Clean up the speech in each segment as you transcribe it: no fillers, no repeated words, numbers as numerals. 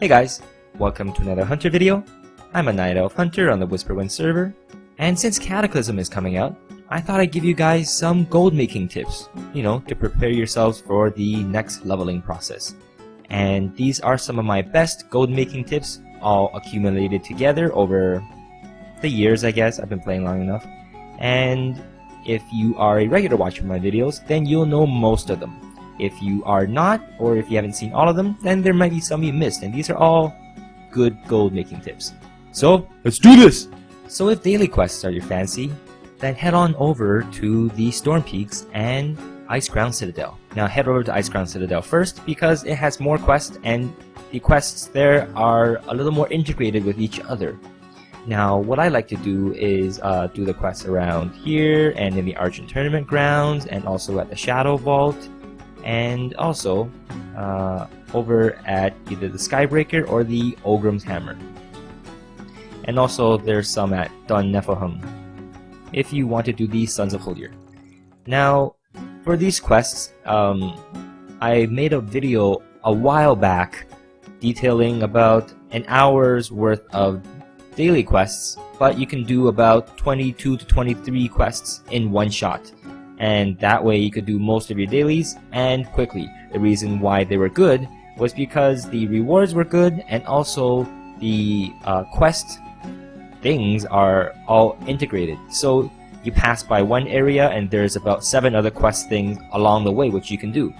Hey guys, welcome to another Hunter video. I'm a Night Elf Hunter on the Whisperwind server, and since Cataclysm is coming out, I thought I'd give you guys some gold making tips, to prepare yourselves for the next leveling process. And these are some of my best gold making tips, all accumulated together over the years, I guess. I've been playing long enough. And if you are a regular watcher of my videos, then you'll know most of them. If you are not, or if you haven't seen all of them, then there might be some you missed, and these are all good gold making tips. So, let's do this! So if daily quests are your fancy, then head on over to the Storm Peaks and Icecrown Citadel. Now head over to Icecrown Citadel first because it has more quests, and the quests there are a little more integrated with each other. Now what I like to do is do the quests around here and in the Argent Tournament grounds and also at the Shadow Vault, and also over at either the Skybreaker or the Ogrim's Hammer. And also there's some at Dun Nephahum if you want to do the Sons of Huldir. Now for these quests, I made a video a while back detailing about an hour's worth of daily quests, but you can do about 22 to 23 quests in one shot. And that way you could do most of your dailies and quickly. The reason why they were good was because the rewards were good, and also the quest things are all integrated. So you pass by one area and there's about 7 other quest things along the way which you can do.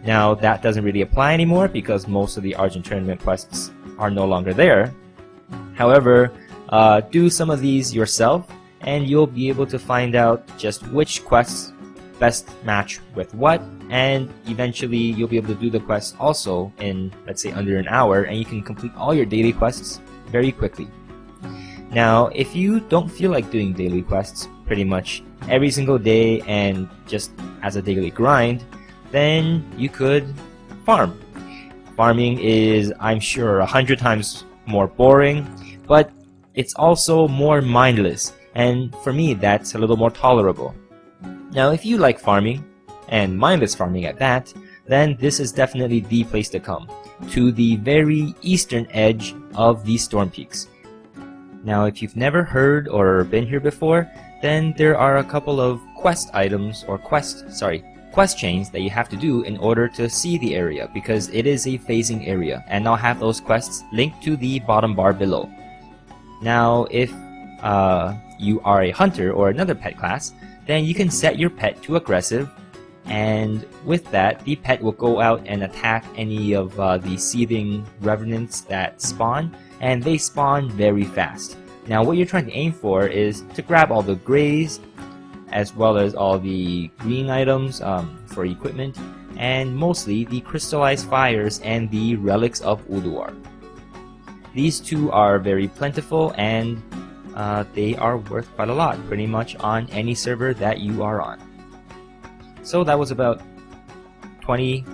Now that doesn't really apply anymore because most of the Argent Tournament quests are no longer there. However, do some of these yourself and you'll be able to find out just which quests best match with what, and eventually you'll be able to do the quests also in, let's say, under an hour, and you can complete all your daily quests very quickly. Now if you don't feel like doing daily quests pretty much every single day and just as a daily grind, then you could farm. Farming is, I'm sure, 100 times more boring, but it's also more mindless, and for me that's a little more tolerable. Now if you like farming, and mindless farming at that, then this is definitely the place to come, to the very eastern edge of the Storm Peaks. Now if you've never heard or been here before, then there are a couple of quest items, or quest chains that you have to do in order to see the area, because it is a phasing area, and I'll have those quests linked to the bottom bar below. Now if you are a hunter or another pet class, then you can set your pet to aggressive, and with that the pet will go out and attack any of the seething revenants that spawn, and they spawn very fast. Now what you're trying to aim for is to grab all the grays as well as all the green items for equipment, and mostly the crystallized fires and the relics of Ulduar. These two are very plentiful, and they are worth quite a lot, pretty much on any server that you are on. So that was about 20,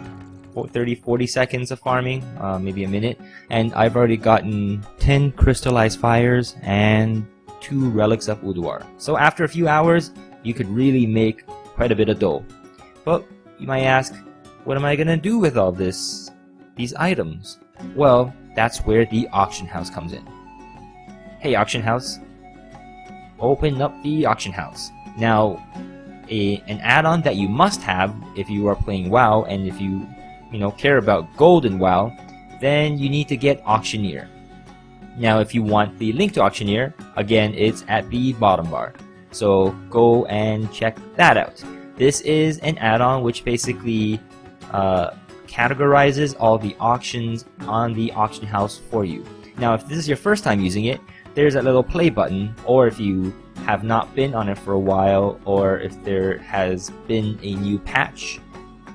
30, 40 seconds of farming, maybe a minute, and I've already gotten 10 crystallized fires and 2 relics of Ulduar. So after a few hours, you could really make quite a bit of dough. But you might ask, what am I gonna do with all these items? Well, that's where the auction house comes in. Hey auction house, open up the auction house. Now an add-on that you must have if you are playing WoW, and if you care about gold in WoW, then you need to get Auctioneer. Now if you want the link to Auctioneer, again it's at the bottom bar, so go and check that out. This is an add-on which basically categorizes all the auctions on the auction house for you. Now if this is your first time using it, there's a little play button, or if you have not been on it for a while, or if there has been a new patch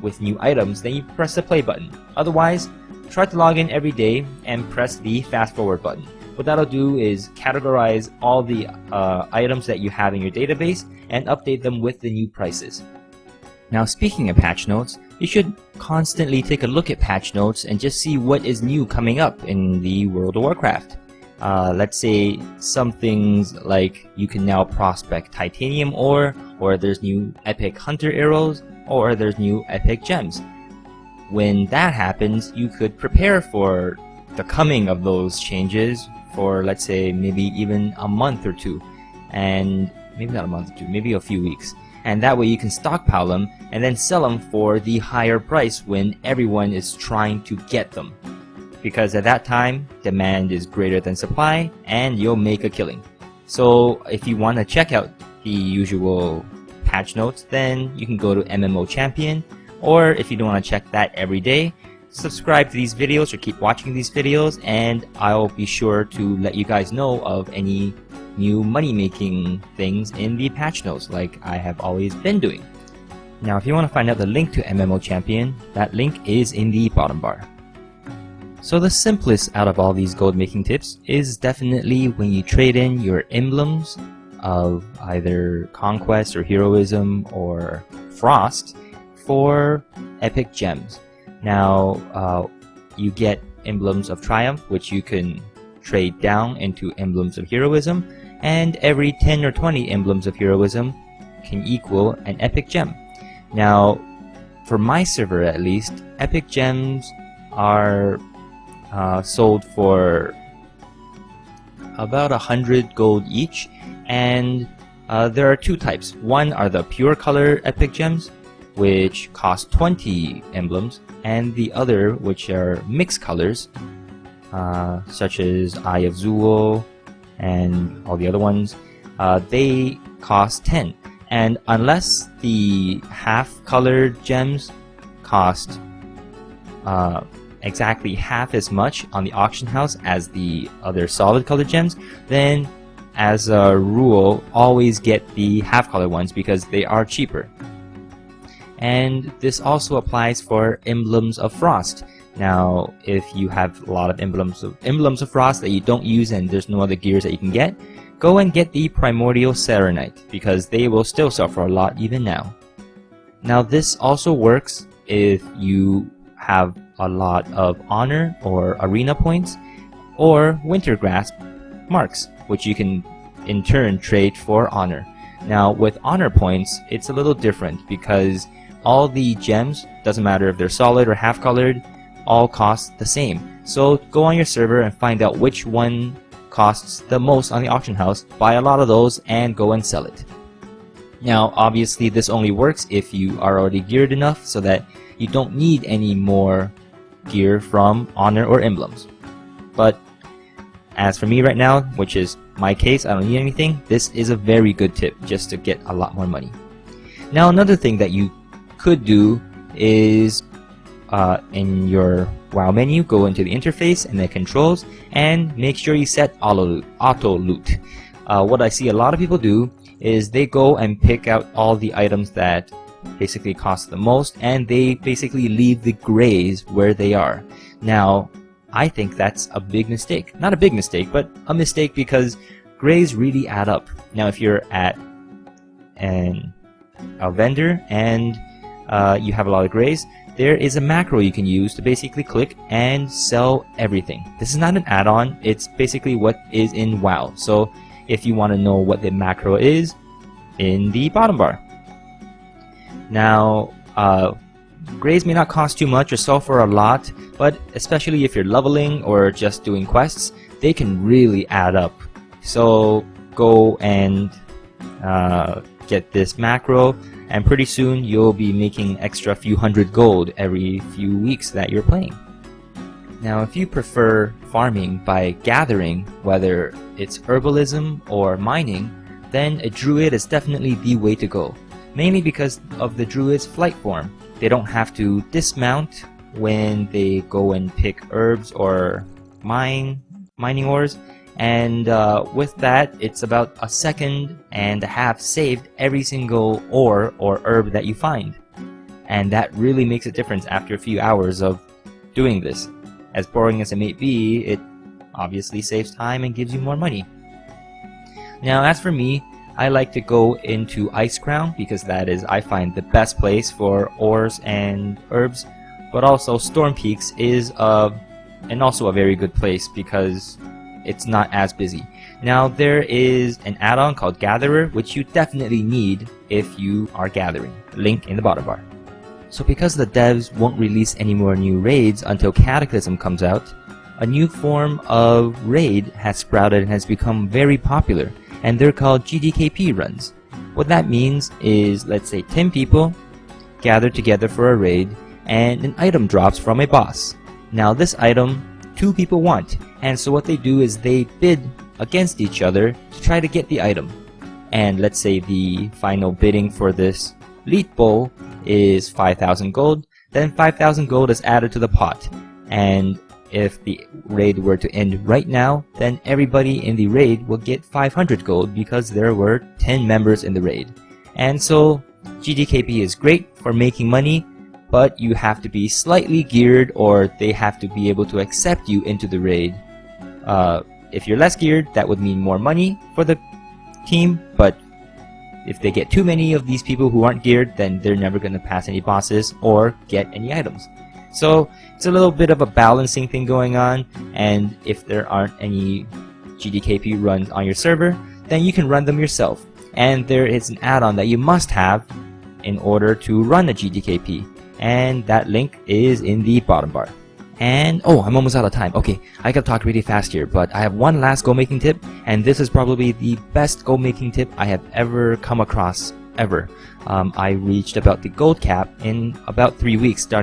with new items, then you press the play button. Otherwise, try to log in every day and press the fast forward button. What that'll do is categorize all the items that you have in your database and update them with the new prices. Now speaking of patch notes, you should constantly take a look at patch notes and just see what is new coming up in the World of Warcraft. Let's say some things like you can now prospect titanium ore, or there's new epic hunter arrows, or there's new epic gems. When that happens, you could prepare for the coming of those changes for, let's say, maybe even a month or two, and maybe not a month or two, maybe a few weeks. And that way you can stockpile them and then sell them for the higher price when everyone is trying to get them. Because at that time, demand is greater than supply and you'll make a killing. So if you want to check out the usual patch notes, then you can go to MMO Champion, or if you don't want to check that every day, subscribe to these videos or keep watching these videos, and I'll be sure to let you guys know of any new money-making things in the patch notes, like I have always been doing. Now if you want to find out the link to MMO Champion, that link is in the bottom bar. So the simplest out of all these gold making tips is definitely when you trade in your emblems of either Conquest or Heroism or Frost for epic gems. Now you get emblems of Triumph, which you can trade down into emblems of Heroism, and every 10 or 20 emblems of Heroism can equal an epic gem. Now for my server at least, epic gems are sold for about 100 gold each, and there are two types. One are the pure color epic gems, which cost 20 emblems, and the other, which are mixed colors, such as Eye of Zuul and all the other ones, they cost 10. And unless the half-colored gems cost exactly half as much on the auction house as the other solid colored gems, then as a rule always get the half-colored ones because they are cheaper. And this also applies for emblems of Frost. Now if you have a lot of emblems of Frost that you don't use and there's no other gears that you can get, go and get the Primordial Serenite, because they will still sell for a lot even now. Now this also works if you have a lot of honor or arena points or Wintergrasp marks, which you can in turn trade for honor. Now with honor points, it's a little different because all the gems, doesn't matter if they're solid or half colored, all cost the same. So go on your server and find out which one costs the most on the auction house, buy a lot of those and go and sell it. Now obviously this only works if you are already geared enough so that you don't need any more gear from honor or emblems. But as for me right now, which is my case, I don't need anything, this is a very good tip just to get a lot more money. Now another thing that you could do is in your WoW menu, go into the interface and the controls and make sure you set auto loot. What I see a lot of people do is they go and pick out all the items that basically cost the most, and they basically leave the grays where they are. Now I think that's a big mistake. Not a big mistake, but a mistake, because grays really add up. Now if you're at a vendor and you have a lot of grays, there is a macro you can use to basically click and sell everything. This is not an add-on, it's basically what is in WoW. So if you want to know what the macro is, in the bottom bar. Now grays may not cost too much or sell for a lot, but especially if you're leveling or just doing quests, they can really add up. So go and get this macro, and pretty soon you'll be making extra few hundred gold every few weeks that you're playing. Now if you prefer farming by gathering, whether it's herbalism or mining, then a druid is definitely the way to go. Mainly because of the druid's flight form. They don't have to dismount when they go and pick herbs or mining ores, and with that it's about a second and a half saved every single ore or herb that you find. And that really makes a difference after a few hours of doing this. As boring as it may be, it obviously saves time and gives you more money. Now as for me, I like to go into Ice Crown because that is, I find, the best place for ores and herbs, but also Storm Peaks is also a very good place because it's not as busy. Now there is an add-on called Gatherer, which you definitely need if you are gathering. Link in the bottom bar. So because the devs won't release any more new raids until Cataclysm comes out, a new form of raid has sprouted and has become very popular, and they're called GDKP runs. What that means is, let's say 10 people gather together for a raid, and an item drops from a boss. Now this item 2 people want, and so what they do is they bid against each other to try to get the item. And let's say the final bidding for this elite bowl is 5,000 gold, then 5,000 gold is added to the pot. And if the raid were to end right now, then everybody in the raid will get 500 gold because there were 10 members in the raid. And so GDKP is great for making money, but you have to be slightly geared, or they have to be able to accept you into the raid. If you're less geared, that would mean more money for the team, but if they get too many of these people who aren't geared, then they're never going to pass any bosses or get any items. So it's a little bit of a balancing thing going on, and if there aren't any GDKP runs on your server, then you can run them yourself. And there is an add-on that you must have in order to run a GDKP, and that link is in the bottom bar. And oh, I'm almost out of time. Okay, I could talk really fast here, but I have one last gold making tip, and this is probably the best gold making tip I have ever come across, ever. I reached about the gold cap in about 3 weeks, starting